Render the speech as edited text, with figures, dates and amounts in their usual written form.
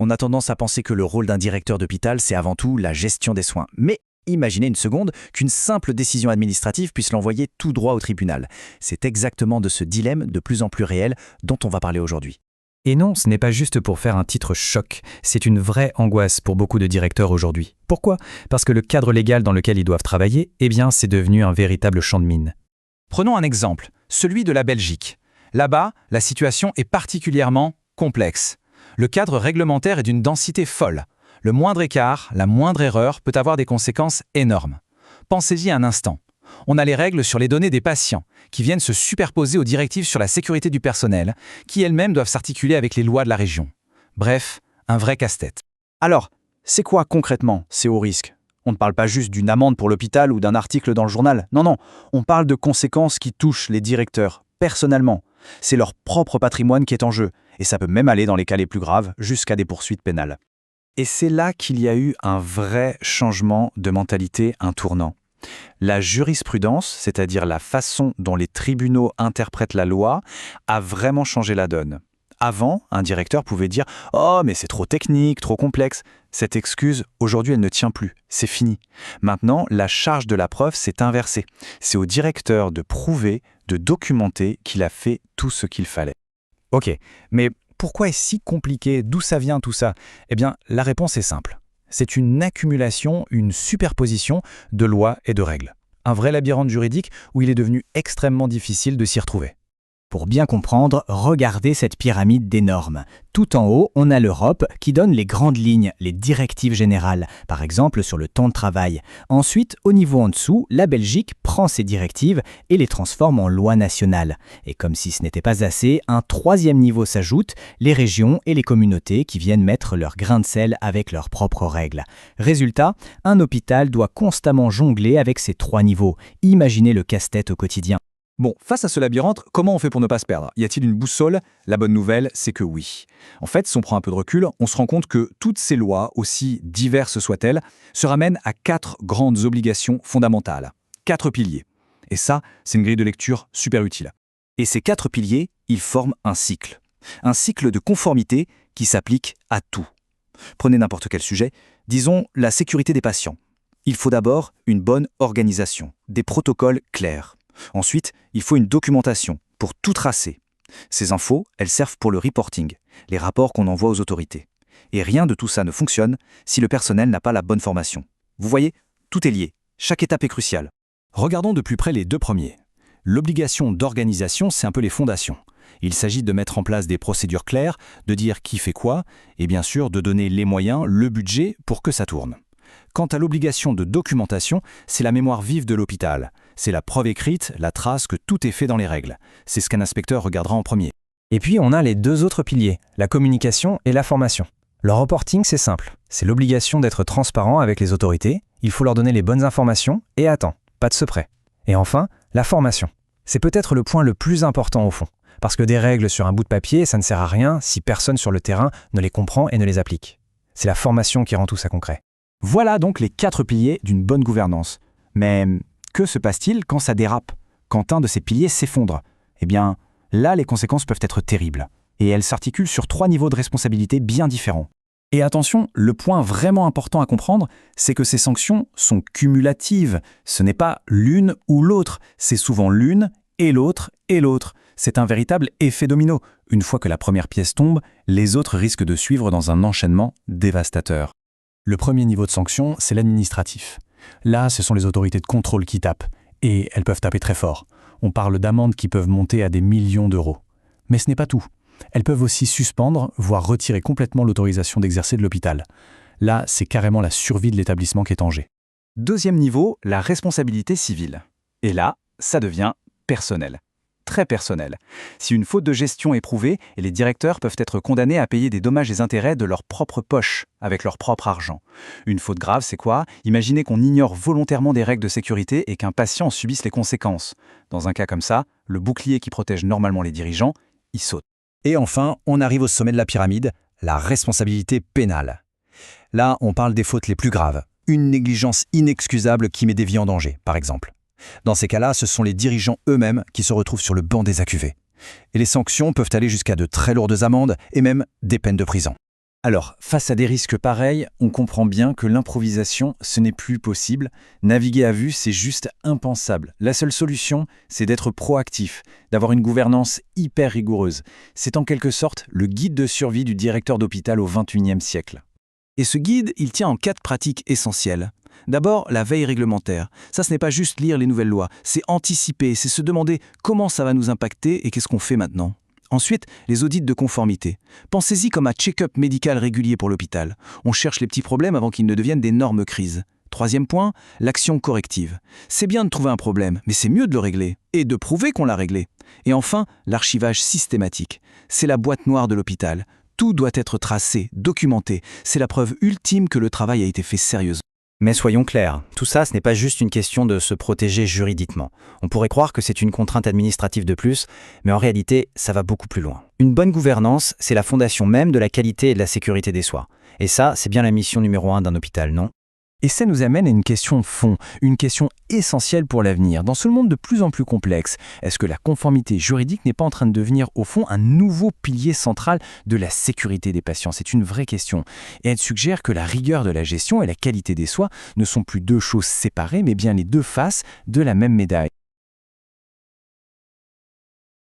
On a tendance à penser que le rôle d'un directeur d'hôpital, c'est avant tout la gestion des soins. Mais imaginez une seconde qu'une simple décision administrative puisse l'envoyer tout droit au tribunal. C'est exactement de ce dilemme de plus en plus réel dont on va parler aujourd'hui. Et non, ce n'est pas juste pour faire un titre choc, c'est une vraie angoisse pour beaucoup de directeurs aujourd'hui. Pourquoi ? Parce que le cadre légal dans lequel ils doivent travailler, c'est devenu un véritable champ de mine. Prenons un exemple, celui de la Belgique. Là-bas, la situation est particulièrement complexe. Le cadre réglementaire est d'une densité folle. Le moindre écart, la moindre erreur peut avoir des conséquences énormes. Pensez-y un instant. On a les règles sur les données des patients, qui viennent se superposer aux directives sur la sécurité du personnel, qui elles-mêmes doivent s'articuler avec les lois de la région. Bref, un vrai casse-tête. Alors, c'est quoi concrètement ces hauts risques ? On ne parle pas juste d'une amende pour l'hôpital ou d'un article dans le journal. Non, on parle de conséquences qui touchent les directeurs, personnellement. C'est leur propre patrimoine qui est en jeu, et ça peut même aller dans les cas les plus graves, jusqu'à des poursuites pénales. Et c'est là qu'il y a eu un vrai changement de mentalité, un tournant. La jurisprudence, c'est-à-dire la façon dont les tribunaux interprètent la loi, a vraiment changé la donne. Avant, un directeur pouvait dire « Oh, mais c'est trop technique, trop complexe ». Cette excuse, aujourd'hui, elle ne tient plus. C'est fini. Maintenant, la charge de la preuve s'est inversée. C'est au directeur de prouver, de documenter qu'il a fait tout ce qu'il fallait. Ok, mais pourquoi est-ce si compliqué ? D'où ça vient tout ça ? La réponse est simple. C'est une accumulation, une superposition de lois et de règles. Un vrai labyrinthe juridique où il est devenu extrêmement difficile de s'y retrouver. Pour bien comprendre, regardez cette pyramide des normes. Tout en haut, on a l'Europe qui donne les grandes lignes, les directives générales, par exemple sur le temps de travail. Ensuite, au niveau en dessous, la Belgique prend ces directives et les transforme en loi nationale. Et comme si ce n'était pas assez, un troisième niveau s'ajoute, les régions et les communautés qui viennent mettre leur grain de sel avec leurs propres règles. Résultat, un hôpital doit constamment jongler avec ces trois niveaux. Imaginez le casse-tête au quotidien. Bon, face à ce labyrinthe, comment on fait pour ne pas se perdre ? Y a-t-il une boussole ? La bonne nouvelle, c'est que oui. En fait, si on prend un peu de recul, on se rend compte que toutes ces lois, aussi diverses soient-elles, se ramènent à 4 grandes obligations fondamentales. 4 piliers. Et ça, c'est une grille de lecture super utile. Et ces 4 piliers, ils forment un cycle. Un cycle de conformité qui s'applique à tout. Prenez n'importe quel sujet, disons la sécurité des patients. Il faut d'abord une bonne organisation, des protocoles clairs. Ensuite, il faut une documentation pour tout tracer. Ces infos, elles servent pour le reporting, les rapports qu'on envoie aux autorités. Et rien de tout ça ne fonctionne si le personnel n'a pas la bonne formation. Vous voyez, tout est lié. Chaque étape est cruciale. Regardons de plus près les 2 premiers. L'obligation d'organisation, c'est un peu les fondations. Il s'agit de mettre en place des procédures claires, de dire qui fait quoi, et bien sûr de donner les moyens, le budget pour que ça tourne. Quant à l'obligation de documentation, c'est la mémoire vive de l'hôpital. C'est la preuve écrite, la trace que tout est fait dans les règles. C'est ce qu'un inspecteur regardera en premier. Et puis on a les 2 autres piliers, la communication et la formation. Le reporting, c'est simple. C'est l'obligation d'être transparent avec les autorités. Il faut leur donner les bonnes informations et pas de secret. Et enfin, la formation. C'est peut-être le point le plus important au fond. Parce que des règles sur un bout de papier, ça ne sert à rien si personne sur le terrain ne les comprend et ne les applique. C'est la formation qui rend tout ça concret. Voilà donc les 4 piliers d'une bonne gouvernance. Mais que se passe-t-il quand ça dérape ? Quand un de ces piliers s'effondre ? Là, les conséquences peuvent être terribles. Et elles s'articulent sur 3 niveaux de responsabilité bien différents. Et attention, le point vraiment important à comprendre, c'est que ces sanctions sont cumulatives. Ce n'est pas l'une ou l'autre, c'est souvent l'une et l'autre et l'autre. C'est un véritable effet domino. Une fois que la première pièce tombe, les autres risquent de suivre dans un enchaînement dévastateur. Le premier niveau de sanction, c'est l'administratif. Là, ce sont les autorités de contrôle qui tapent, et elles peuvent taper très fort. On parle d'amendes qui peuvent monter à des millions d'euros. Mais ce n'est pas tout. Elles peuvent aussi suspendre, voire retirer complètement l'autorisation d'exercer de l'hôpital. Là, c'est carrément la survie de l'établissement qui est en jeu. Deuxième niveau, la responsabilité civile. Et là, ça devient personnel. Très personnel. Si une faute de gestion est prouvée, les directeurs peuvent être condamnés à payer des dommages et intérêts de leur propre poche, avec leur propre argent. Une faute grave, c'est quoi ? Imaginez qu'on ignore volontairement des règles de sécurité et qu'un patient en subisse les conséquences. Dans un cas comme ça, le bouclier qui protège normalement les dirigeants, il saute. Et enfin, on arrive au sommet de la pyramide, la responsabilité pénale. Là, on parle des fautes les plus graves. Une négligence inexcusable qui met des vies en danger, par exemple. Dans ces cas-là, ce sont les dirigeants eux-mêmes qui se retrouvent sur le banc des accusés. Et les sanctions peuvent aller jusqu'à de très lourdes amendes et même des peines de prison. Alors, face à des risques pareils, on comprend bien que l'improvisation, ce n'est plus possible. Naviguer à vue, c'est juste impensable. La seule solution, c'est d'être proactif, d'avoir une gouvernance hyper rigoureuse. C'est en quelque sorte le guide de survie du directeur d'hôpital au XXIe siècle. Et ce guide, il tient en 4 pratiques essentielles. D'abord, la veille réglementaire. Ça, ce n'est pas juste lire les nouvelles lois, c'est anticiper, c'est se demander comment ça va nous impacter et qu'est-ce qu'on fait maintenant. Ensuite, les audits de conformité. Pensez-y comme un check-up médical régulier pour l'hôpital. On cherche les petits problèmes avant qu'ils ne deviennent d'énormes crises. Troisième point, l'action corrective. C'est bien de trouver un problème, mais c'est mieux de le régler et de prouver qu'on l'a réglé. Et enfin, l'archivage systématique. C'est la boîte noire de l'hôpital. Tout doit être tracé, documenté. C'est la preuve ultime que le travail a été fait sérieusement. Mais soyons clairs, tout ça, ce n'est pas juste une question de se protéger juridiquement. On pourrait croire que c'est une contrainte administrative de plus, mais en réalité, ça va beaucoup plus loin. Une bonne gouvernance, c'est la fondation même de la qualité et de la sécurité des soins. Et ça, c'est bien la mission numéro 1 d'un hôpital, non ? Et ça nous amène à une question de fond, une question essentielle pour l'avenir. Dans ce monde de plus en plus complexe, est-ce que la conformité juridique n'est pas en train de devenir, au fond, un nouveau pilier central de la sécurité des patients ? C'est une vraie question. Et elle suggère que la rigueur de la gestion et la qualité des soins ne sont plus deux choses séparées, mais bien les deux faces de la même médaille.